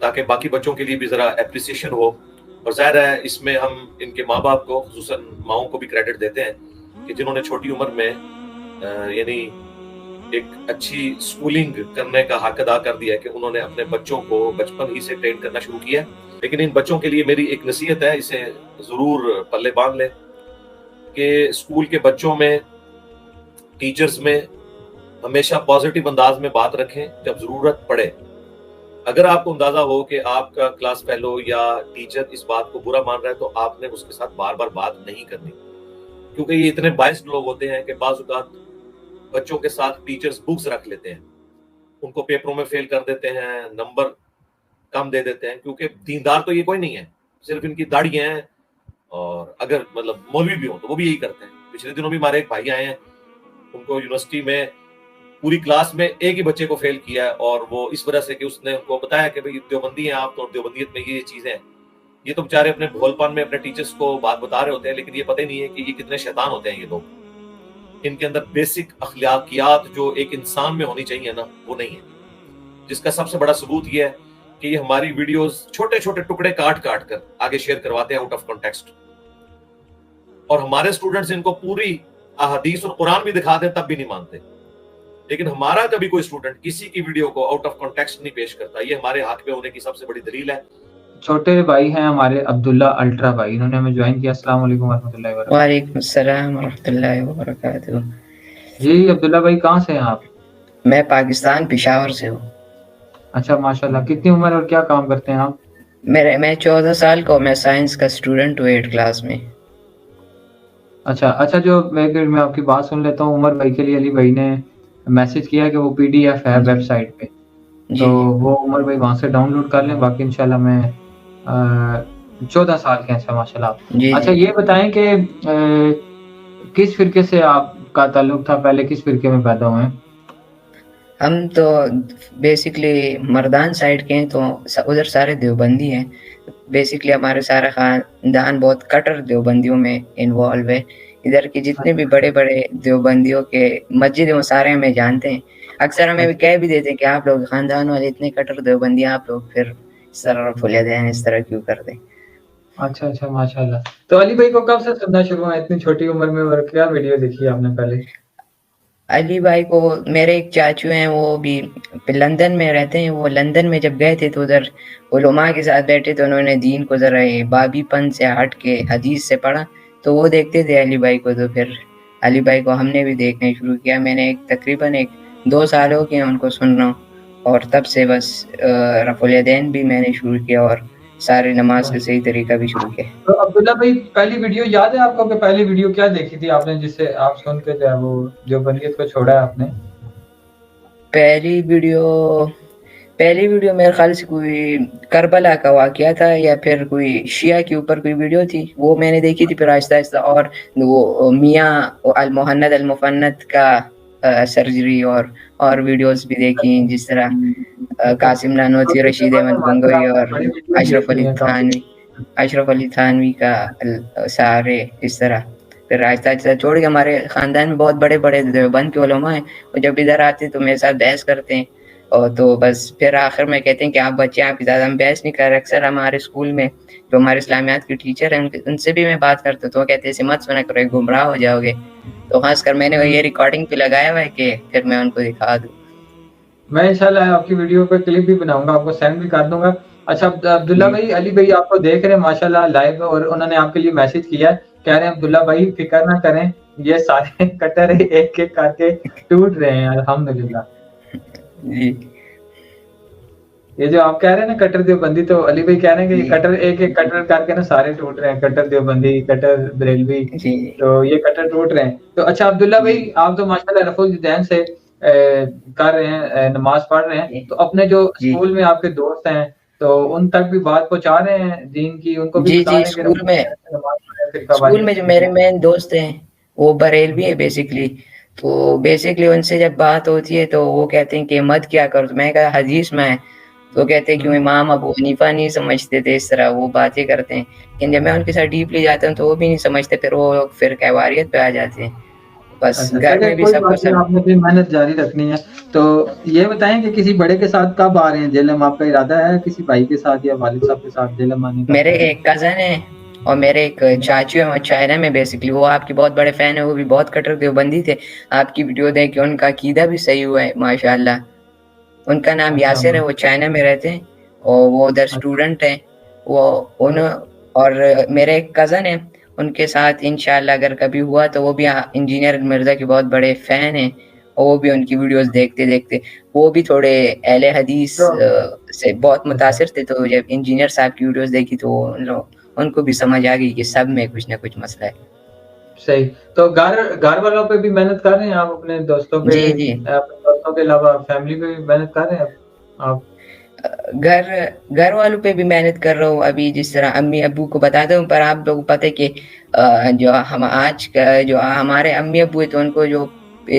تاکہ باقی بچوں کے لیے بھی ذرا اپریسیشن ہو. اور ظاہر ہے اس میں ہم ان کے ماں باپ کو خصوصاً ماؤں کو بھی کریڈٹ دیتے ہیں کہ جنہوں نے چھوٹی عمر میں یعنی ایک اچھی سکولنگ کرنے کا حق ادا کر دیا ہے کہ انہوں نے اپنے بچوں کو بچپن ہی سے ٹرین کرنا شروع کیا. لیکن ان بچوں کے لیے میری ایک نصیحت ہے, اسے ضرور پلے باندھ لیں کہ اسکول کے بچوں میں, ٹیچرز میں ہمیشہ پازیٹیو انداز میں بات رکھیں جب ضرورت پڑے. اگر آپ کو اندازہ ہو کہ آپ کا کلاس فیلو یا ٹیچر اس بات کو برا مان رہا ہے تو آپ نے اس کے ساتھ بار بار بات نہیں کرنی, کیونکہ یہ اتنے بائسڈ لوگ ہوتے ہیں کہ بعض اوقات بچوں کے ساتھ ٹیچرز بکس رکھ لیتے ہیں, ان کو پیپروں میں فیل کر دیتے ہیں, نمبر کم دے دیتے ہیں, کیونکہ دیندار تو یہ کوئی نہیں ہے, صرف ان کی داڑیاں ہیں. اور اگر مطلب مولوی بھی ہوں تو وہ بھی یہی کرتے ہیں. پچھلے دنوں بھی ہمارے ایک بھائی آئے ہیں, ان کو یونیورسٹی میں پوری کلاس میں ایک ہی بچے کو فیل کیا ہے, اور وہ اس وجہ سے کہ اس نے ان کو بتایا کہ بھئی دیوبندی ہیں آپ تو دیوبندیت میں یہ چیزیں ہیں. یہ تو بیچارے اپنے بھول پان میں اپنے ٹیچرز کو بات بتا رہے ہوتے ہیں, لیکن یہ پتہ ہی نہیں ہے کہ یہ کتنے شیطان ہوتے ہیں یہ لوگ. ان کے اندر بیسک اخلاقیات جو ایک انسان میں ہونی چاہیے نا, وہ نہیں ہے. جس کا سب سے بڑا ثبوت یہ ہے کہ یہ ہماری ویڈیوز چھوٹے چھوٹے ٹکڑے کاٹ کاٹ کر آگے شیئر کرواتے ہیں آؤٹ آف کانٹیکسٹ, اور ہمارے اسٹوڈنٹس ان کو پوری احادیث اور قرآن بھی دکھا دیں تب بھی نہیں مانتے. لیکن ہمارا کبھی کوئی اسٹوڈنٹ کسی کی ویڈیو کو آؤٹ آف کانٹیکسٹ نہیں پیش کرتا. یہ ہمارے حق میں ہونے کی سب سے بڑی دلیل ہے. چھوٹے بھائی ہیں ہمارے عبداللہ الٹرا بھائی, انہوں نے ہمیں جوائن کیا. السلام علیکم ورحمۃ اللہ وبرکاتہ. وعلیکم السلام ورحمۃ اللہ وبرکاتہ. جی عبداللہ بھائی کہاں سے ہیں آپ؟ میں پاکستان پشاور سے ہوں. اچھا ماشاء اللہ. کتنی عمر اور کیا کام کرتے ہیں آپ؟ میں 14 سال کا ہوں. میں سائنس کا اسٹوڈنٹ ہوں 8 کلاس میں. اچھا جو میں آپ کی بات سن لیتا ہوں. عمر بھائی کے لیے علی بھائی نے میسج کیا کہ وہ PDF ہے ویب سائٹ پہ, تو وہ عمر بھائی وہاں سے ڈاؤن لوڈ کر لیں. باقی انشاءاللہ میں 14 سال کے ہیں. اچھا ماشاء اللہ. اچھا یہ بتائیں کہ کس فرقے سے آپ کا تعلق تھا, پہلے کس فرقے میں پیدا ہوئے ہیں؟ ہم تو بیسکلی مردان سائڈ کے ہیں, تو ادھر سارے دیوبندی ہیں. بیسکلی ہمارے سارا خاندان بہت کٹر دیوبندیوں میں انوالو ہے. ادھر کے جتنے بھی بڑے بڑے دیوبندیوں کے مسجد ہیں وہ سارے ہمیں جانتے ہیں. اکثر ہمیں بھی کہہ بھی دیتے ہیں کہ آپ لوگ خاندان والے اتنے کٹر دیوبندی, آپ لوگ پھر اس طرح رفع دین اس طرح کیوں کر دیں. اچھا ماشاء اللہ. تو علی بھائی کو کب سے سننا شروع ہوا اتنی چھوٹی عمر میں, اور کیا ویڈیو دیکھی آپ نے پہلے؟ علی بھائی کو میرے ایک چاچو ہیں, وہ بھی لندن میں رہتے ہیں. وہ لندن میں جب گئے تھے تو ادھر علماء کے ساتھ بیٹھے تو انہوں نے دین کو ذرا بابی پن سے ہٹ کے حدیث سے پڑھا, تو وہ دیکھتے تھے علی بھائی کو. تو پھر علی بھائی کو ہم نے بھی دیکھنا شروع کیا. میں نے تقریباً 2 سال ہو گئے ان کو سن رہا ہوں, اور تب سے بس رفع الیدین بھی میں نے شروع کیا, اور سارے نماز کا صحیح طریقہ بھی شروع کیا. تو عبداللہ بھائی پہلی ویڈیو یاد ہے آپ کو کہ پہلی ویڈیو کیا دیکھی تھی آپ نے جس سے آپ سن کے جو ہے وہ دیوبندیت کو چھوڑا ہے آپ نے؟ پہلی ویڈیو میرے خیال سے کوئی کربلا کا واقعہ تھا, یا پھر کوئی شیعہ کے اوپر کوئی ویڈیو تھی, وہ میں نے دیکھی تھی. پھر آہستہ آہستہ اور وہ میاں المحند المفند کا سرجری اور ویڈیوز بھی دیکھی, جس طرح قاسم نانوتوی, رشید احمد گنگوئی اور اشرف علی تھانوی کا سارے اس طرح. پھر آہستہ آہستہ چھوڑ کے ہمارے خاندان میں بہت بڑے بڑے دیوبند کے علماء ہیں, اور جب ادھر آتے تو میرے ساتھ بحث کرتے ہیں, اور تو بس پھر آخر میں کہتے ہیں کہ آپ بچے آپ کی زیادہ ہم بحث نہیں کر رہے. اکثر ہمارے اسکول میں جو ہمارے اسلامیات کے ٹیچر ہیں ان سے بھی میں بات کرتا ہوں, تو وہ کہتے ہیں اسے مت سنا کرو, گمراہ ہو جاؤ گے. تو خاص کر میں نے یہ ریکارڈنگ پہ لگایا ہوا ہے کہ پھر میں ان کو دکھا دوں. میں انشاءاللہ آپ کی ویڈیو پہ کلپ بھی بناؤں گا, آپ کو سینڈ بھی کر دوں گا. اچھا عبداللہ بھائی, علی بھائی آپ کو دیکھ رہے ہیں ماشاءاللہ لائیو, اور انہوں نے آپ کے لیے میسج کیا ہے, کہہ رہے ہیں عبداللہ بھائی فکر نہ کریں, یہ سارے کٹر ایک ایک کر کے ٹوٹ رہے ہیں الحمدللہ. جی یہ جو آپ کہہ رہے ہیں نا کٹر دیوبندی, تو علی بھائی کہہ رہے ہیں کہ یہ کٹر ایک ایک کٹر کر کے نا سارے ٹوٹ رہے ہیں, کٹر دیوبندی, کٹر بریلوی, تو یہ کٹر ٹوٹ رہے ہیں. تو اچھا عبداللہ بھائی آپ تو ماشاءاللہ رفع الیدین سے کر رہے ہیں, نماز پڑھ رہے ہیں, تو اپنے جو اسکول میں آپ کے دوست ہیں تو ان تک بھی بات پہنچا رہے ہیں دین کی, ان کو بھی بتا رہے ہیں کہ اسکول میں جو میرے مین دوست ہیں وہ بریلوی ہے بیسکلی. تو بیسکلی ان سے جب بات ہوتی ہے تو وہ کہتے ہیں کہ مت کیا کرو, تو میں کہا حدیث میں ہے, تو کہتے ہیں کہ امام ابو حنیفہ نہیں سمجھتے تھے اس طرح, وہ باتیں کرتے ہیں. لیکن جب میں ان کے ساتھ ڈیپلی جاتا ہوں تو وہ بھی نہیں سمجھتے, پھر وہ فرقہ واریت پہ آ جاتے ہیں. بس اچھا گھر چلے میں بھی کوئی سب کو بات نہیں, سب. آپ نے اپنی محنت جاری رکھنی ہے. تو یہ بتائیں کہ کسی بڑے کے ساتھ کب آ رہے ہیں جیلم؟ آپ کا ارادہ ہے کسی بھائی کے ساتھ یا والد صاحب کے ساتھ جیلم آنے کا؟ میرے ایک کزن ہے اور میرے ایک چاچو ہیں, وہ چائنا میں بیسکلی, وہ آپ کے بہت بڑے فین ہیں, وہ بھی بہت کٹر دیوبندی تھے. آپ کی ویڈیو دیکھ کے ان کا عقیدہ بھی صحیح ہوا ہے ماشاءاللہ. ان کا نام اچھا یاسر ہے, وہ چائنا میں رہتے ہیں اور وہ ادھر اسٹوڈنٹ ہیں. اور میرے ایک کزن ہیں, ان کے ساتھ انشاءاللہ اگر کبھی ہوا تو وہ بھی انجینئر مرزا کے بہت بڑے فین ہیں, اور وہ بھی ان کی ویڈیوز دیکھتے وہ بھی تھوڑے اہل حدیث سے بہت متاثر تھے. تو جب انجینئر صاحب کی ویڈیوز دیکھی تو ان کو بھی سمجھ آ گئی کہ سب میں کچھ نہ کچھ مسئلہ ہے. صحیح. تو گھر والوں پہ بھی محنت کر رہے ہیں آپ, اپنے دوستوں پہ, جی جی, اپنے دوستوں کے علاوہ فیملی پہ بھی محنت کر رہے ہیں آپ؟ گھر والوں پہ بھی محنت کر رہا ہوں. ابھی جس طرح امی ابو کو بتاتا ہوں, پر آپ لوگوں کو پتہ ہے کہ جو ہمارے امی ابو ہیں, تو ان کو جو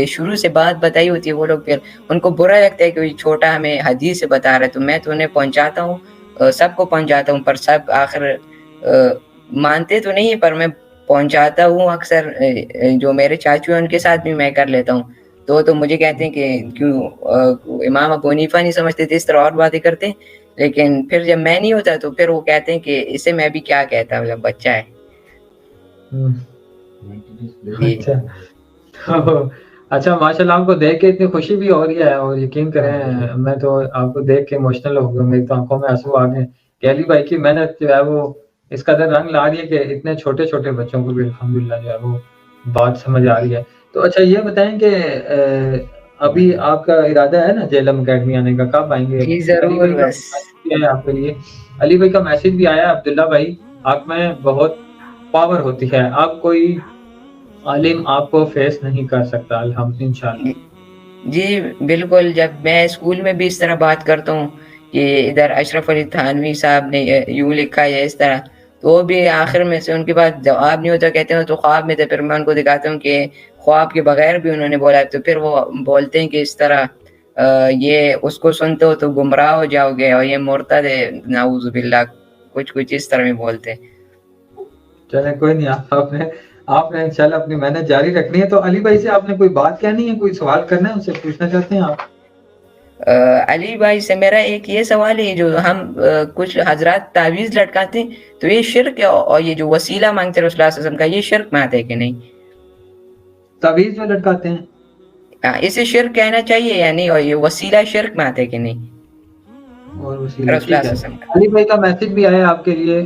شروع سے بات بتائی ہوتی ہے, وہ لوگ پھر ان کو برا لگتا ہے کہ چھوٹا ہمیں حدیث سے بتا رہا ہے. تو میں تو انہیں پہنچاتا ہوں, سب کو پہنچاتا ہوں, پر سب آخر مانتے تو نہیں, پر میں پہنچاتا ہوں اکثر. جو میرے چاچو ہیں ان کے ساتھ بھی میں کر لیتا ہوں. تو مجھے کہتے ہیں کہ کیوں امام ابو حنیفہ نہیں سمجھتے تھے, اس طرح اور باتیں کرتے ہیں. لیکن پھر جب میں نہیں ہوتا تو پھر وہ کہتے ہیں کہ اسے میں بھی کیا کہتا, مطلب بچہ ہے. جی اچھا ماشاءاللہ, آپ کو دیکھ کے اتنی خوشی بھی ہو رہی ہے, اور یقین کریں میں تو آپ کو دیکھ کے ایموشنل ہو گیا, میری تو آنکھوں میں آنسو آ گئے کہ علی بھائی کی محنت جو ہے وہ اس قدر رنگ لا رہی ہے کہ اتنے چھوٹے چھوٹے بچوں کو بھی الحمدللہ جو ہے وہ بات سمجھ آ رہی ہے. تو اچھا یہ بتائیں کہ ابھی آپ کا ارادہ ہے نا جیلم اکیڈمی آنے کا, کب آئیں گے؟ جی علی ضرور. بھائی کا بس میسج بھی آیا آپ کے لیے, علی بھائی کا میسج بھی آیا, عبداللہ بھائی آپ میں بہت پاور ہوتی ہے, آپ کوئی عالم آپ کو فیس نہیں کر سکتا, الحمد انشاءاللہ. جی بالکل, جب میں اسکول میں بھی اس طرح بات کرتا ہوں کہ ادھر اشرف علی تھانوی صاحب نے یوں لکھا ہے اس طرح, تو وہ بھی آخر میں سے ان کے پاس جواب نہیں ہوتا, کہتے ہیں تو خواب میں تھے. پھر میں ان کو دکھاتا ہوں کہ خواب کے بغیر بھی انہوں نے بولا ہے. تو پھر وہ بولتے ہیں کہ اس طرح یہ اس کو سنتے ہو تو گمراہ ہو جاؤ گے, اور یہ مرتد ہے, نعوذ باللہ, کچھ اس طرح میں بولتے ہیں. چلیں کوئی نہیں, آپ نے انشاءاللہ اپنی محنت جاری رکھنی ہے. تو علی بھائی سے آپ نے کوئی بات کہنی ہے, کوئی سوال کرنا ہے, ان سے پوچھنا چاہتے ہیں آپ؟ علی بھائی سے میرا ایک یہ سوال ہے, جو ہم کچھ حضرات تعویذ لٹکاتے ہیں تو یہ شرک ہے, اور یہ جو وسیلہ مانگتے ہیں رسول اللہ صلی اللہ علیہ وسلم کا, یہ شرک میں آتا ہے کہ نہیں؟ تعویذ جو لٹکاتے ہیں اسے شرک کہنا چاہیے یا نہیں, اور یہ وسیلہ شرک میں آتا ہے کہ نہیں اور رسول وسیلہ؟ اللہ صلی اللہ ٹھیک ہے, علیہ وسلم کا؟ علی بھائی کا میسج بھی آیا آپ کے لیے,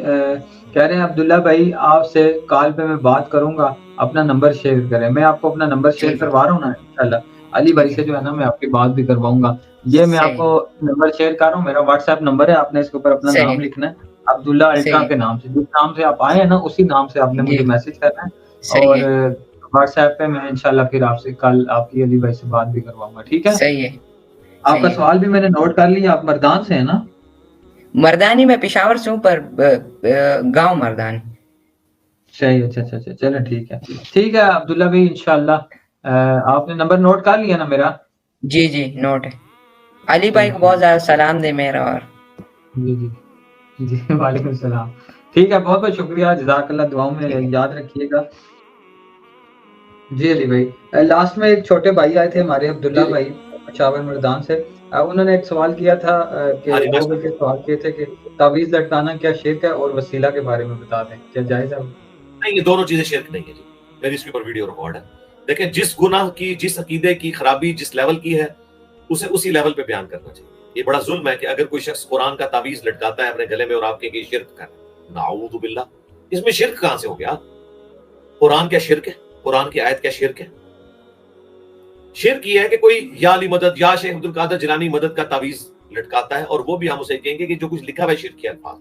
کہہ رہے ہیں عبداللہ بھائی آپ سے کال پہ میں بات کروں گا, اپنا نمبر شیئر کریں. میں آپ کو اپنا نمبر شیئر ٹھیک ہے, کروا رہا ہوں نا انشاءاللہ. علی بھائی ٹھیک سے ہے, جو ہے نا میں آپ کی بات بھی کرواؤں گا. یہ میں آپ صحیح کو نمبر شیئر کر رہا ہوں, میرا واٹس ایپ نمبر ہے, آپ نے اس کے اوپر اپنا صحیح نام لکھنا ہے, عبداللہ الٹرا صحیح کے نام سے. جس نام سے آپ آئے ہیں نا اسی نام سے آپ نے جی مجھے میسج کرنا ہے, صحیح اور ہے واٹس ایپ پہ میں انشاءاللہ پھر آپ سے کل آپ کی علی بھائی سے بات بھی کرواؤں گا. ٹھیک ہے, صحیح ہے آپ کا صحیح ہے. سوال بھی میں نے نوٹ کر لیا. آپ مردان سے ہیں نا؟ مردانی میں پشاور سے ہوں, پر گاؤں مردان. صحیح, اچھا چلیں ٹھیک ہے عبداللہ بھائی, انشاءاللہ آپ نے نمبر نوٹ کر لیا نا میرا؟ جی نوٹ ہے. علی بھائی چلیں کو ٹھیک, بہت زیادہ سلام دے میرا. اور جی وعلیکم السلام. ٹھیک ہے, بہت بہت شکریہ, جزاک اللہ, دعاؤں میں ٹھیک ہے. یاد رکھیے گا. جی علی بھائی, لاسٹ میں ایک چھوٹے بھائی آئے تھے ہمارے, عبداللہ بھائی پشاور مردان سے. انہوں نے ایک سوال کیا تھا کہ ہاں جی، دو بلکہ سوال کیے تھے کہ تعویذ لٹکانا کیا شرک ہے, اور وسیلہ کے بارے میں بتا دیں, کیا جائز ہے؟ نہیں, یہ دونوں چیزیں شرک نہیں ہے جی. میری اس کے اوپر ویڈیو ریکارڈ ہے. دیکھیں, جس گناہ کی, جس عقیدے کی خرابی جس لیول کی ہے, اسے اسی لیول پہ بیان کرنا چاہیے. یہ بڑا ظلم ہے کہ اگر کوئی شخص قرآن کا تعویذ لٹکاتا ہے اپنے گلے میں اور آپ کے شرک کر, نعوذ باللہ, اس میں شرک کہاں سے ہو گیا؟ قرآن کیا شرک ہے؟ قرآن کی آیت کیا شرک ہے؟ شرک یہ ہے کہ کوئی یا علی مدد, یا شیخ عبد القادر جیلانی مدد کا تعویذ لٹکاتا ہے, اور وہ بھی ہم اسے کہیں گے کہ جو کچھ لکھا ہوا ہے شرک کے الفاظ.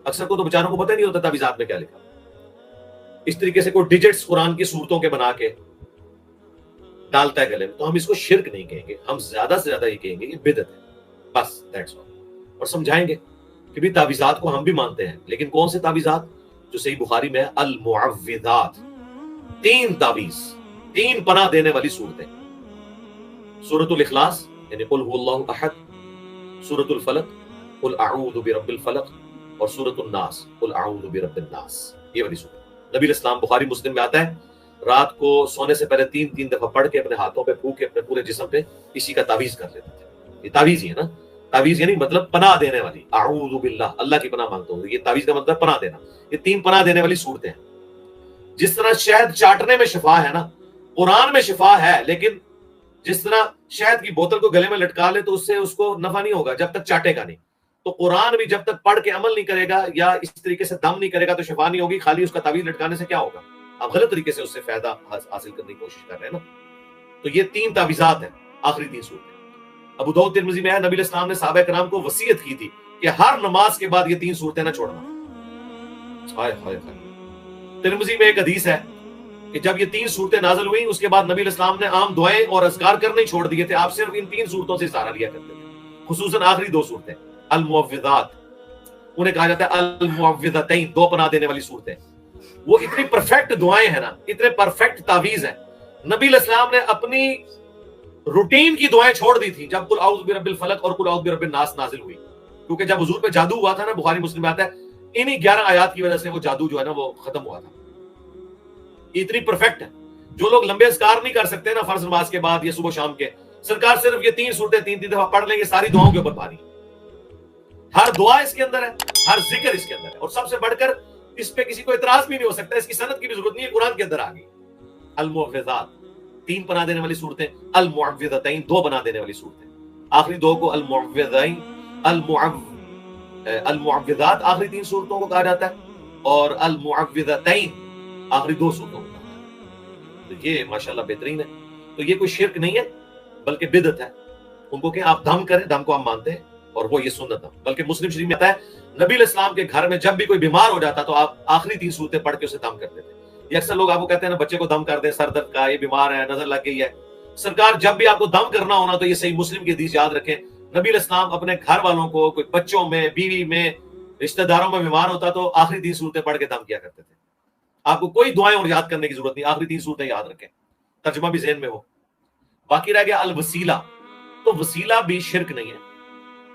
اکثر کو تو بیچاروں کو پتہ نہیں ہوتا تعویذات میں کیا لکھا. اس طریقے سے کوئی ڈیجٹس قرآن کی صورتوں کے بنا کے ڈالتا ہے گلے میں, تو ہم اس کو شرک نہیں کہیں گے, ہم زیادہ سے زیادہ یہ کہیں گے کہ بدعت ہے, بس دیٹس آل. اور سمجھائیں گے کہ بھی تعویذات کو ہم بھی مانتے ہیں, لیکن کون سے تعویذات؟ جو صحیح بخاری میں المعوذات, 3 تعویذ, 3 پناہ دینے والی صورتیں. سورۃ الاخلاص یعنی قل هو اللہ احد, سورۃ الفلق قل اعوذ برب الفلق, اور سورۃ الناس قل اعوذ برب الناس. یہ والی صورت نبی اسلام بخاری مسلم میں آتا ہے, رات کو سونے سے پہلے 3 دفعہ پڑھ کے اپنے ہاتھوں پہ پھونک کے اپنے پورے جسم پہ اسی کا تعویذ کر لیتے تھے. یہ تعویذ ہی ہے نا, تعویذ یعنی مطلب پناہ دینے والی, اعوذ باللہ, اللہ کی پناہ مانگتا ہوں. یہ تعویذ کا مطلب پناہ دینا. یہ 3 پناہ دینے والی صورتیں ہیں. جس طرح شہد چاٹنے میں شفا ہے نا, قرآن میں شفا ہے, لیکن جس طرح شہد کی بوتل کو گلے میں لٹکا لے تو اس سے اس کو نفع نہیں ہوگا جب تک چاٹے گا نہیں. تو قرآن بھی جب تک پڑھ کے عمل نہیں کرے گا یا اس طریقے سے دم نہیں کرے گا تو شفا نہیں ہوگی. خالی اس کا تعویذ لٹکانے سے کیا ہوگا؟ آپ غلط طریقے سے اس سے فائدہ حاصل کرنے کی کوشش کر رہے ہیں نا. تو یہ 3 تعویذات ہیں, آخری 3 صورتیں. ابو داؤد ترمذی میں ہے, نبی علیہ السلام نے صحابہ کرام کو وصیت کی تھی کہ ہر نماز کے بعد یہ 3 صورتیں نہ چھوڑنا. ہائے ہائے ہائے. ترمذی میں ایک حدیث ہے کہ جب یہ 3 صورتیں نازل ہوئیں اس کے بعد نبی علیہ السلام نے عام دعائیں اور اذکار کرنے ہی چھوڑ دیے تھے. آپ صرف ان 3 صورتوں سے سہارا لیا کرتے تھے, خصوصاً آخری 2 صورتیں المعوذات, انہیں کہا جاتا ہے المعوذتین, 2 پناہ دینے والی صورتیں. وہ اتنی پرفیکٹ دعائیں ہیں نا, اتنے پرفیکٹ تعویذ ہیں. نبی علیہ السلام نے اپنی روٹین کی دعائیں چھوڑ دی تھی جب قل اعوذ برب الفلق اور قل اعوذ برب الناس نازل ہوئی, کیونکہ جب حضور پہ جادو ہوا تھا نا, بخاری مسلم میں آتا ہے, انہی 11 آیات کی وجہ سے وہ جادو جو ہے نا وہ ختم ہوا تھا. اتنی پرفیکٹ ہے. جو لوگ لمبے اذکار نہیں کر سکتے نا فرض نماز کے بعد یا صبح شام کے, سرکار صرف یہ 3 صورتیں 3 دفعہ پڑھ لیں گے, ساری دعاؤں کے اوپر پاری. ہر دعا اس کے اندر ہے, ہر ذکر اس کے اندر ہے, اور سب سے بڑھ کر اس پہ کسی کو اعتراض بھی نہیں ہو سکتا, اس کی سند کی بھی ضرورت نہیں ہے, قرآن کے اندر آ گئی. المعوذات 3 پناہ دینے والی صورتیں, المعوذتین 2 پناہ دینے والی صورتیں. آخری 2 کو المعوذین المعوذات آخری 3 صورتوں کو کہا جاتا ہے, اور المعوذتین آخری 2 صورتوں کو کہا جاتا ہے. تو یہ ماشاءاللہ بہترین ہے. تو یہ کوئی شرک نہیں ہے بلکہ بدعت ہے. ان کو کہ آپ دم کریں, دم کو ہم مانتے ہیں, اور وہ یہ سنت ہے. بلکہ مسلم شریف میں آتا ہے نبی علیہ السلام کے گھر میں جب بھی کوئی بیمار ہو جاتا تو آپ آخری 3 صورتیں پڑھ کے اسے دم کرتے تھے. یہ اکثر لوگ آپ کو کہتے ہیں نا بچے کو دم کر دیں, سر درد کا, یہ بیمار ہے, نظر لگ گئی ہے. سرکار جب بھی آپ کو دم کرنا ہونا تو یہ صحیح مسلم کی حدیث یاد رکھیں, نبی علیہ السلام اپنے گھر والوں کو, کوئی بچوں میں, بیوی میں, رشتہ داروں میں بیمار ہوتا تو آخری 3 صورتیں پڑھ کے دم کیا کرتے تھے. آپ کو کوئی دعائیں اور یاد کرنے کی ضرورت نہیں, آخری 3 صورتیں یاد رکھیں, ترجمہ بھی ذہن میں ہو. باقی رہ گیا الوسیلہ. تو وسیلہ بھی شرک نہیں ہے.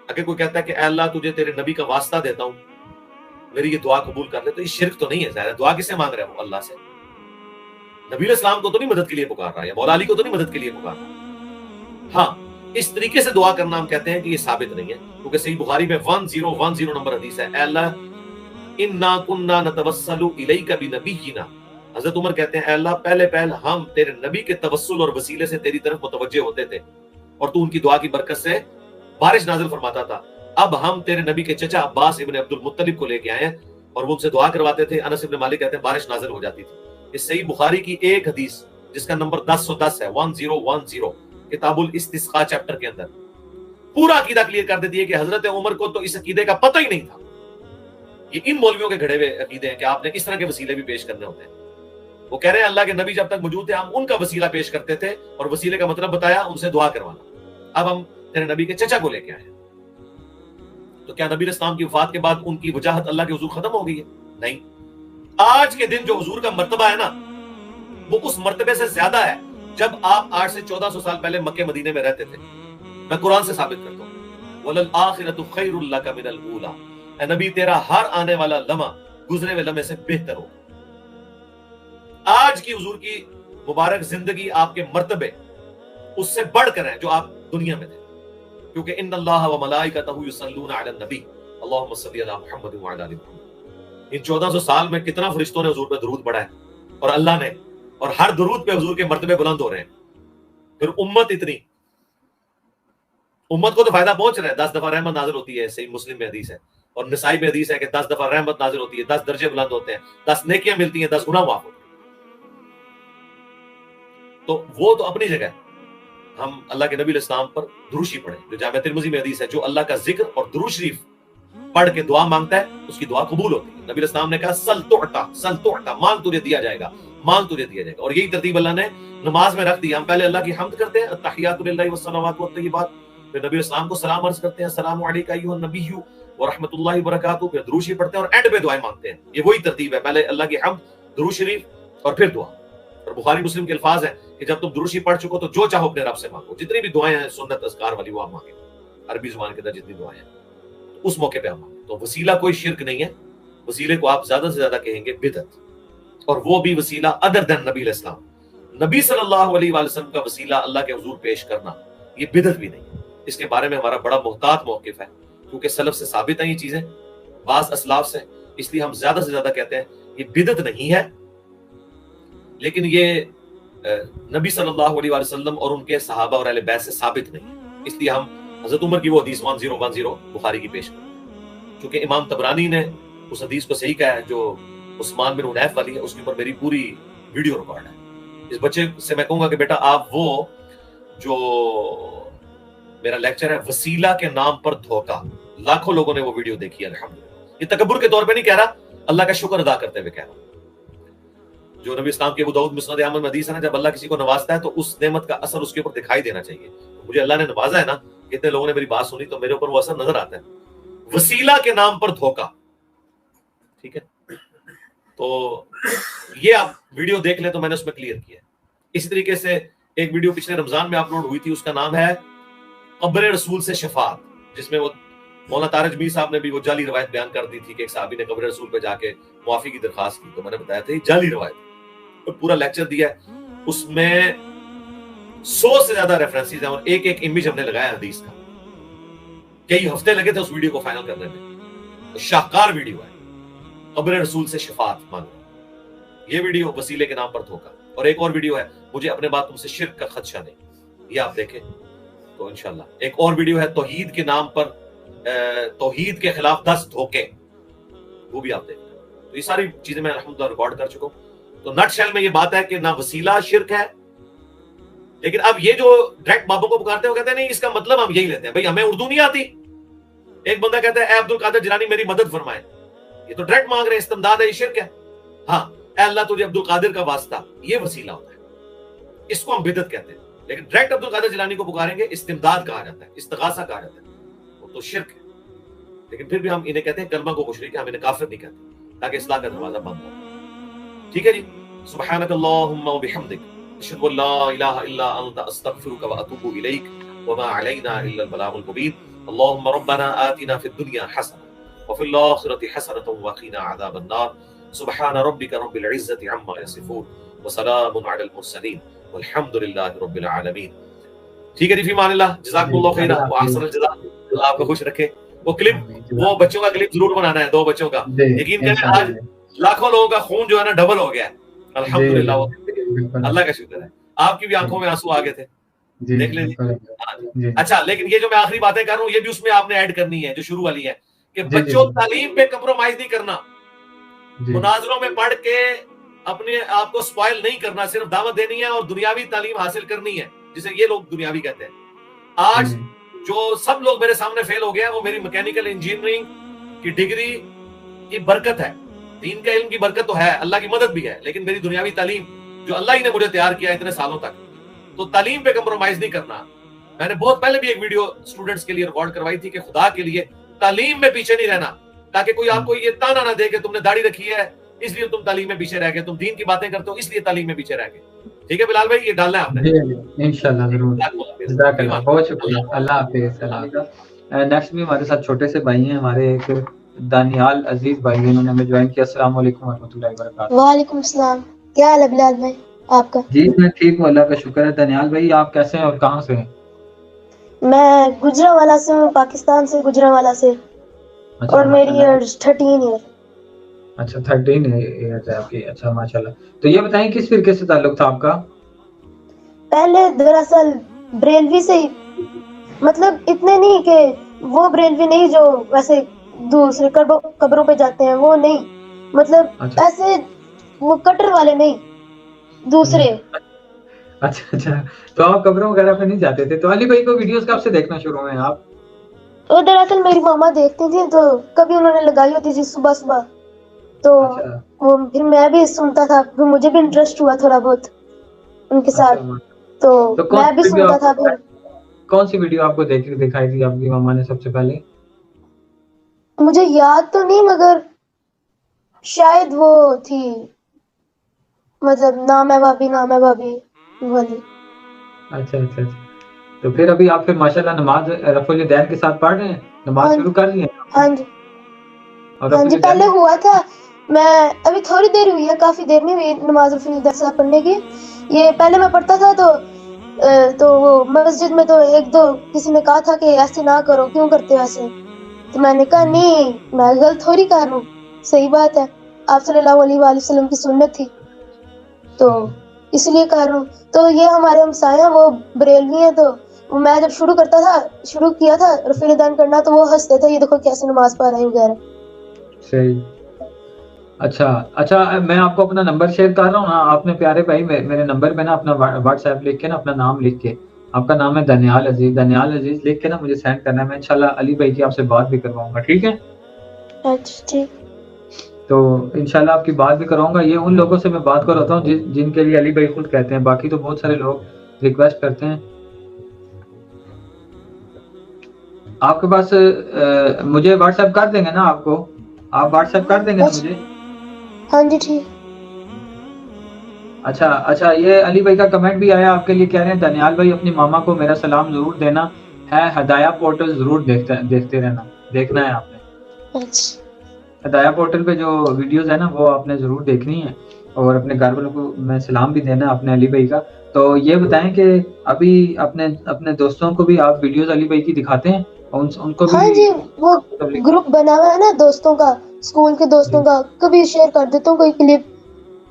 اگر کوئی کہتا ہے کہ اے اللہ تجھے تیرے نبی کا واسطہ دیتا ہوں, میری یہ دعا قبول کر لے, تو یہ شرک تو نہیں ہے. ظاہر ہے دعا کس سے مانگ رہا ہے؟ وہ اللہ سے. نبی علیہ السلام کو تو نہیں مدد کے لیے پکار رہا ہے, یا مولا علی کو تو نہیں مدد کے لیے پکار رہا. ہاں اس طریقے سے دعا کرنا ہم کہتے ہیں کہ یہ ثابت نہیں ہے, کیونکہ صحیح بخاری میں 1010 نمبر حدیث ہے, اے اللہ انا کننا نتوسل الیک بنبینا. حضرت عمر کہتے ہیں اے اللہ پہلے ہم تیرے نبی کے توسل اور وسیلے سے تیری طرف متوجہ ہوتے تھے, اور تو ان کی دعا کی برکت سے بارش نازل فرماتا تھا. اب ہم تیرے نبی کے چچا عباس ابن عبد المطلب کو لے کے آئے ہیں, اور وہ ان سے دعا کرواتے تھے. انس ابن مالک کہتے ہیں بارش نازل ہو جاتی تھی. اس صحیح بخاری کی ایک حدیث جس کا نمبر 1010 ہے, 1010, کتاب الاستسقاء چیپٹر کے اندر پورا عقیدہ کلیئر کر دیتی ہے کہ حضرت عمر کو تو اس عقیدے کا پتہ ہی نہیں تھا. یہ ان مولویوں کے گھڑے ہوئے عقیدے ہیں کہ آپ نے اس طرح کے وسیلے بھی پیش کرنے ہوتے ہیں. وہ کہہ رہے ہیں اللہ کے نبی جب تک موجود تھے ہم ان کا وسیلہ پیش کرتے تھے, اور وسیلے کا مطلب بتایا ان سے دعا کروانا. اب ہم تیرے نبی کے چچا کو لے کے آئے ہیں, تو کیا نبی اسلام کی وفات کے بعد ان کی وجاہت اللہ کے حضور ختم ہو گئی ہے؟ نہیں. آج کے دن جو حضور کا مرتبہ ہے نا, وہ اس مرتبے سے زیادہ ہے جب آپ 8 سے 1400 سال پہلے مکے مدینے میں رہتے تھے. میں قرآن سے ثابت کرتا ہوں, وَلَلْآخِرَةُ خَيْرٌ لَكَ مِنَ الْأُولَى. اے نبی تیرا ہر آنے والا لمحہ گزرے ہوئے لمحے سے بہتر ہو. آج کی حضور کی مبارک زندگی آپ کے مرتبے اس سے بڑھ کر ہیں جو آپ دنیا میں تھے, کیونکہ ان اللہ و ملائکتہ یصلون علی النبی اللہم صلی علی محمد وعلی آل محمد. ان 1400 سال میں کتنا فرشتوں نے حضور پہ درود پڑھا ہے, اور اللہ نے, اور ہر درود پہ حضور کے مرتبے بلند ہو رہے ہیں. پھر امت اتنی, امت کو تو فائدہ پہنچ رہا ہے. 10 دفعہ رحمت نازل ہوتی ہے, صحیح مسلم میں حدیث ہے, اور نسائی میں حدیث ہے کہ 10 دفعہ رحمت نازل ہوتی ہے, 10 درجے بلند ہوتے ہیں, 10 نیکیاں ملتی ہیں, 10 گناہ معاف ہوتے ہیں. تو وہ تو اپنی جگہ ہے. ہم اللہ کے نبی علیہ السلام پر دروشی پڑھیں, جو جامع ترمذی میں حدیث ہے, جو اللہ کا ذکر اور درود شریف پڑھ کے دعا مانگتا ہے اس کی دعا قبول ہوتی ہے. نبی علیہ السلام نے کہا سل تعطا, مانگ تجھے دیا جائے گا, مانگ تجھے دیا جائے گا. اور یہی ترتیب اللہ نے نماز میں رکھ دی. ہم پہلے اللہ کی حمد کرتے ہیں, التحیات للہ والصلوات والطیبات, پھر نبی السلام کو سلام عرض کرتے ہیں, السلام علیکم ایھا النبی ورحمۃ اللہ وبرکاتہ, پھر درود شریف پڑھتے ہیں, اور اینڈ پہ دعائیں مانگتے ہیں. یہ وہی ترتیب ہے, پہلے اللہ کی حمد, درود شریف, اور پھر دعا. اور بخاری مسلم کے الفاظ ہیں کہ جب تم درود شریف پڑھ چکو تو جو چاہو اپنے رب سے مانگو. جتنی بھی دعائیں ہیں سنت اذکار والی وہ آپ مانگیں, عربی زبان کے اندر جتنی دعائیں ہیں اس موقع پہ آپ مانگیں. تو وسیلہ کوئی شرک نہیں ہے. وسیلے کو آپ زیادہ سے زیادہ کہیں گے بدعت. اور وہ بھی وسیلہ ادر دین نبی علیہ السلام. نبی صلی اللہ علیہ وآلہ وسلم کا وسیلہ اللہ کے حضور پیش کرنا یہ بدعت بھی نہیں ہے. اس کے بارے میں ہمارا بڑا محتاط موقف ہے کیونکہ سلف سے ثابت ہیں یہ چیزیں, بعض اسلاف سے, اس لیے ہم زیادہ سے زیادہ کہتے ہیں یہ بدعت نہیں ہے, لیکن یہ نبی صلی اللہ علیہ وآلہ وسلم اور ان کے صحابہ اور اہل بیت سے ثابت نہیں. اس لیے ہم حضرت عمر کی وہ حدیث 1010 بخاری کی پیش کرتے ہیں, کیونکہ امام طبرانی نے اس حدیث کو صحیح کہا ہے جو عثمان بن حنیف والی ہے, اس کے اوپر میری پوری ویڈیو ریکارڈ ہے. اس بچے سے میں کہوں گا کہ بیٹا آپ وہ جو میرا لیکچر ہے وسیلہ کے نام پر دھوکہ, لاکھوں لوگوں نے وہ ویڈیو دیکھی ہے الحمدللہ. یہ تکبر کے طور پہ نہیں کہہ رہا, اللہ کا شکر ادا کرتے ہوئے کہہ رہا ہوں. جو نبی اسلام کے ابو داؤد مسند احمد میں حدیث ہے نا, جب اللہ کسی کو نوازتا ہے تو اس نعمت کا اثر اس کے اوپر دکھائی دینا چاہیے. مجھے اللہ نے نوازا ہے نا, کتنے لوگوں نے میری بات سنی تو میرے اوپر وہ اثر نظر آتا ہے. وسیلہ کے نام پر دھوکہ, ٹھیک ہے, تو یہ آپ ویڈیو دیکھ لیں تو میں نے اس میں کلیئر کیا ہے. اسی طریقے سے ایک ویڈیو پچھلے رمضان میں اپلوڈ ہوئی تھی, اس کا نام ہے قبر رسول سے شفاعت, جس میں وہ مولانا طارق جمیل صاحب نے بھی وہ جعلی روایت بیان کر دی تھی کہ ایک صحابی نے قبر رسول پہ جا کے معافی کی درخواست کی. تو میں نے بتایا تھا یہ جعلی روایت, اور پورا لیکچر دیا ہے, اس میں 100 سے زیادہ ریفرنسز ہیں اور ایک ایک امیج ہم نے لگایا حدیث کا. کئی ہفتے لگے تھے اس ویڈیو کو فائنل کرنے میں. شاہکار ویڈیو ہے, قبر رسول سے شفاعت مانگو. یہ ویڈیو وسیلے کے نام پر دھوکا. اور ایک اور ویڈیو ہے مجھے اپنے بات تم سے شرک کا خدشہ نہیں, یہ آپ دیکھیں تو انشاءاللہ. ایک اور ویڈیو ہے توحید کے نام پر توحید کے خلاف 10 دھوکے, وہ بھی آپ دیکھیں. تو یہ ساری چیزیں میں الحمدللہ ریکارڈ کر چکا ہوں. تو نٹ شیل میں یہ بات ہے کہ نہ وسیلہ شرک ہے, لیکن اب یہ جو ڈائریکٹ بابوں کو پکارتے ہیں وہ کہتے ہیں نہیں اس کا مطلب ہم یہی لیتے ہیں, بھائی ہمیں اردو نہیں آتی. ایک بندہ کہتا ہے اے عبد القادر جیلانی میری مدد فرمائے, یہ تو ڈائریکٹ مانگ رہے ہیں, استمداد ہے, یہ شرک ہے. ہاں اے اللہ تجھے عبد القادر کا واسطہ, یہ وسیلہ ہوتا ہے, اس کو ہم بدعت کہتے ہیں. لیکن ڈائریکٹ عبد القادر جیلانی کو پکاریں گے استمداد کہا جاتا ہے, استغاثہ کہا جاتا ہے, وہ تو شرک ہے. لیکن پھر بھی ہم انہیں کہتے ہیں کلمہ کو مشرک ہے, ہم انہیں کافر نہیں کہتے تاکہ اصلاح کا دروازہ بند ہو. ٹھیک ہے جی. سبحانک اللہم و بحمدک اشہد ان لا الہ الا انت استغفرک و اتوب الیک وما علینا الا البلاغ المبین. اللہم ربنا آتنا فی الدنیا حسنہ وفی الآخرۃ حسنۃ وقنا عذاب النار. سبحان ربک رب العزۃ عما یصفون وسلام علی المرسلین والحمد للہ رب العالمین. ٹھیک ہے جی, فی امان اللہ, جزاکم اللہ خیرا واحسن الجزاء. اللہ آپ کو خوش رکھے. وہ کلپ وہ بچوں کا کلپ ضرور بنانا ہے, 2 بچوں کا. یقین کریں آج لاکھوں لوگوں کا خون جو ہے نا ڈبل ہو گیا ہے الحمدللہ. اللہ کا شکر ہے. آپ کی بھی آنکھوں میں آنسو آگے تھے, دیکھ لیں. اچھا, لیکن یہ جو میں آخری باتیں کر رہا ہوں یہ بھی اس میں آپ نے ایڈ کرنی ہے جو شروع والی ہے کہ بچوں تعلیم پہ کمپرومائز نہیں کرنا, مناظروں میں پڑھ کے اپنے آپ کو سپائل نہیں کرنا, صرف دعوت دینی ہے اور دنیاوی تعلیم حاصل کرنی ہے جسے یہ لوگ دنیاوی کہتے ہیں. آج جو سب لوگ میرے سامنے فیل ہو گیا وہ میری میکینیکل انجینئرنگ کی ڈگری کی برکت ہے. دین کا علم کی برکت تو ہے, اللہ کی مدد بھی ہے, لیکن میری دنیاوی تعلیم جو اللہ ہی نے مجھے تیار کیا اتنے سالوں تک, تو تعلیم پہ کمپرومائز نہیں کرنا. میں نے بہت پہلے بھی ایک ویڈیو اسٹوڈنٹس کے لیے ریکارڈ کروائی تھی کہ خدا کے لیے تعلیم میں پیچھے نہیں رہنا, تاکہ کوئی آپ کو یہ تانا نہ دے کہ تم نے داڑھی رکھی ہے اس لیے تم تعلیم میں پیچھے رہ گئے, تم دین کی باتیں کرتے ہو اس لیے تعلیم میں پیچھے رہ گئے. ٹھیک ہے بلال بھائی, یہ ڈالنا ہے آپ نے انشاءاللہ ضرور. جزاک اللہ, بہت شکریہ. اللہ حافظ. نیکسٹ بھی ہمارے ساتھ چھوٹے سے بھائی ہیں ہمارے, ایک دانیال عزیز بھائی, انہوں نے ہمیں جوائن کیا. السلام علیکم ورحمۃ اللہ وبرکاتہ. وعلیکم السلام. کیا حال ہے بلال بھائی آپ کا؟ جی میں ٹھیک ہوں, اللہ کا شکر ہے. دانیال بھائی آپ کیسے ہیں اور کہاں سے ہیں؟ میں گجرانوالہ سے ہوں, پاکستان سے, گجرانوالہ سے. اور میری ایج 13 ہے. اچھا 13 ایئرز ہے آپ کی. اچھا ماشاءاللہ. تو یہ بتائیں کس فرقے سے تعلق تھا آپ کا؟ پہلے دراصل بریلوی سے ہی, مطلب اتنے نہیں کہ وہ بریلوی نہیں جو ویسے دوسرے قبروں پہ جاتے ہیں, وہ نہیں, مطلب ایسے وہ کٹر والے نہیں, دوسرے. اچھا تو آپ قبروں وغیرہ پہ نہیں جاتے تھے؟ تو علی بھائی کو ویڈیوز کب سے دیکھنا شروع ہوئے آپ؟ وہ دراصل میری ماما دیکھتی تھی, تو کبھی انہوں نے لگائی ہوتی تھی صبح صبح, تو وہ پھر میں بھی سنتا تھا, پھر مجھے بھی انٹرسٹ ہوا تھوڑا بہت ان کے ساتھ, تو میں بھی سنتا تھا. پھر کون سی ویڈیو آپ کو دکھائی تھی آپ کی ماما نے سب سے پہلے؟ مجھے یاد تو نہیں, مگر شاید وہ تھی, مطلب نام ہے بھابھی والی. اچھا. تو پھر ابھی آپ پھر ماشاءاللہ نماز رفع الیدین کے ساتھ پڑھ رہے ہیں, نماز شروع کر لی ہے؟ ہاں جی, پہلے ہوا تھا میں ابھی تھوڑی دیر ہوئی ہے، کافی دیر نہیں ہوئی نماز الفجر پڑھنے کی. یہ پہلے میں پڑھتا تھا تو وہ مسجد میں تو ایک دو کسی نے کہا تھا کہ ایسے نہ کرو، کیوں کرتے ہو ایسے؟ تو میں نے کہا نہیں، میں غلط تھوڑی کر رہا ہوں، صحیح بات ہے، آپ صلی اللہ علیہ وآلہ وسلم کی سنت تھی تو اس لیے کر رہا ہوں. تو یہ ہمارے ہمسائے ہیں، وہ بریلوی ہیں، تو میں جب شروع کیا تھا رفیع دین کرنا تو وہ ہنستے تھے، یہ دیکھو کیسے نماز پڑھ رہے ہیں وغیرہ. صحیح. اچھا میں آپ کو اپنا نمبر شیئر کر رہا ہوں نا. آپ نے پیارے بھائی میرے نمبر پہ نا اپنا واٹس ایپ لکھ کے نا اپنا نام لکھ کے، آپ کا نام ہے دانیال عزیز لکھ کے نا مجھے سینڈ کرنا ہے. میں انشاءاللہ علی بھائی کی آپ سے بات بھی کرواؤں گا، ٹھیک ہے؟ اچھا ٹھیک. تو انشاءاللہ آپ کی بات بھی کراؤں گا. یہ ان لوگوں سے میں بات کراتا ہوں جن کے لیے علی بھائی خود کہتے ہیں، باقی تو بہت سارے لوگ ریکویسٹ کرتے ہیں. آپ کے پاس مجھے واٹس ایپ کر دیں گے نا آپ واٹس ایپ کر دیں گے نا مجھے؟ ہاں جی ٹھیک. اچھا یہ علی بھائی کا کمنٹ بھی آیا آپ کے لیے، کہہ رہے ہیں دانیال بھائی اپنی ماما کو میرا سلام ضرور دینا ہے، ہدایہ پورٹل ضرور دیکھتے رہنا، دیکھنا ہے آپ نے. ہدایہ پورٹل پہ جو ویڈیوز ہے نا وہ آپ نے ضرور دیکھنی ہے، اور اپنے گھر والوں کو میں سلام بھی دینا ہے اپنے علی بھائی کا. تو یہ بتائیں کہ ابھی اپنے دوستوں کو بھی آپ ویڈیوز علی بھائی کی دکھاتے ہیں، ان کو بھی؟ ہاں جی، وہ گروپ بنا ہوا ہے نا دوستوں کا، اسکول کے دوستوں کا، کبھی شیئر کر دیتا ہوں کوئی کلپ.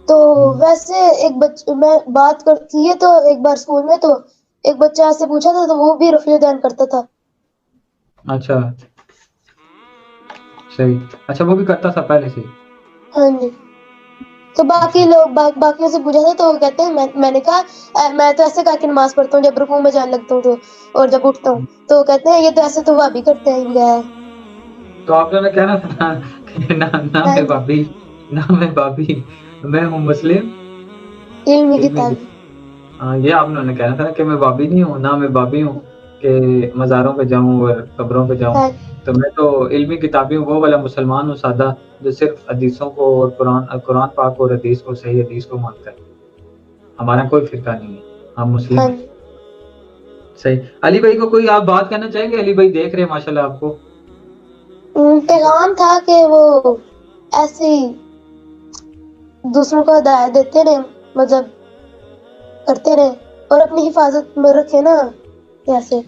تو ویسے میں بات کی ہے تو ایک بار اسکول میں تو ایک بچہ سے پوچھا تھا تو وہ بھی رفیع دین کرتا تھا. اچھا صحیح. اچھا وہ بھی کرتا تھا پہلے سے؟ ہاں جی. تو باقیوں سے پوچھا تھا تو وہ کہتے ہیں، میں نے کہا میں تو ایسے کر کے نماز پڑھتا ہوں جب رکوع میں جانے لگتا ہوں تو، اور جب اٹھتا ہوں تو کہتے ہیں یہ تو ایسے تو بھابی کرتے ہیں وغیرہ. تو آپ نے کہنا تھا کہ نہ میں بابی میں ہوں مسلم علمی کتاب. ہاں یہ آپ نے کہنا تھا نا کہ میں بابی نہیں ہوں، نہ میں بابی ہوں کہ مزاروں پہ جاؤں اور قبروں پہ جاؤں. تو میں تو علمی کتابی ہوں، وہ والا مسلمان ہوں سادہ جو صرف حدیثوں کو اور قرآن پاک اور حدیث کو، صحیح حدیث کو مانتا ہے. ہمارا کوئی فرقہ نہیں ہے، ہم مسلم ہیں. صحیح. علی بھائی کو کوئی آپ بات کہنا چاہیں گے؟ علی بھائی دیکھ رہے ہیں ماشاءاللہ آپ کو. پیغام تھا کہ وہ ایسے ہی دوسروں کو ہدایت دیتے رہے، مطلب کرتے رہے، اور اپنی حفاظت میں رکھے نا ایسے.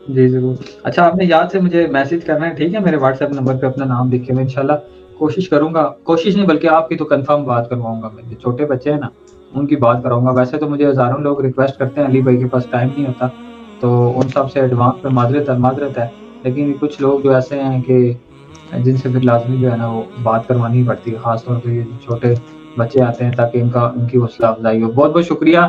جی ضرور. اچھا آپ نے یاد سے مجھے میسج کرنا ہے، ٹھیک ہے؟ میرے واٹس ایپ نمبر پہ اپنا نام لکھ کے میں انشاءاللہ کوشش کروں گا، کوشش نہیں بلکہ آپ کی تو کنفرم بات کرواؤں گا. میں چھوٹے بچے ہیں نا ان کی بات کراؤں گا. ویسے تو مجھے ہزاروں لوگ ریکویسٹ کرتے ہیں، علی بھائی کے پاس ٹائم نہیں ہوتا، تو ان سب سے ایڈوانس پہ معذرت ہے. لیکن کچھ لوگ جو ایسے ہیں کہ جن سے پھر لازمی جو ہے نا وہ بات کروانی پڑتی ہے، خاص طور پہ یہ چھوٹے بچے آتے ہیں تاکہ ان کی حوصلہ افزائی ہو. بہت بہت شکریہ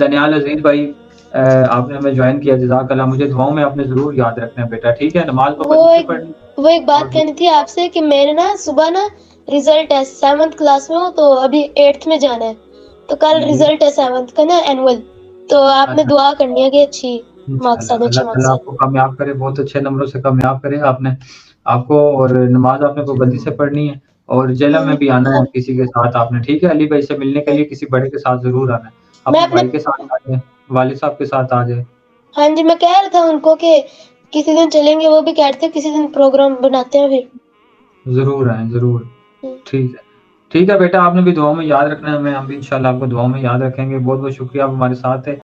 دانیال عزیز بھائی، آپ نے ہمیں جوائن کیا، جزاک اللہ. مجھے دعاؤں میں آپ نے ضرور یاد رکھنا ہے بیٹا، ٹھیک ہے؟ نماز پابندی سے پڑھنی. وہ ایک بات کہنی تھی آپ سے کہ میرے نا صبح نا ریزلٹ ہے، 7th کلاس میں ہوں تو ابھی 8th میں جانا ہے، تو کل ریزلٹ ہے 7th کا نا اینول، تو آپ نے دعا کرنی ہے کہ اچھی مارکس آ جائے، اچھے اللہ مارکس تعالیٰ آ آپ کو کامیاب کرے، بہت اچھے نمبروں سے کامیاب کرے آپ کو. اور نماز آپ نے پابندی سے پڑھنی ہے، اور جیلہ میں بھی آنا ہے کسی کے ساتھ آپ نے، ٹھیک ہے؟ علی بھائی سے ملنے کے لیے کسی بڑے کے ساتھ ضرور آنا ہے. اپنے بھائی کے ساتھ آ جائیں، والد صاحب کے ساتھ آ جائیں. ہاں جی، میں کہہ رہا تھا ان کو کہ کسی دن چلیں گے، وہ بھی کہتے ہیں کسی دن پروگرام بناتے ہیں پھر. ضرور آئیں ضرور. ٹھیک ہے بیٹا، آپ نے بھی دعاؤں میں یاد رکھنا ہے ہمیں، ہم بھی انشاءاللہ آپ کو دعاؤں میں یاد رکھیں گے. بہت بہت شکریہ، آپ ہمارے ساتھ ہیں.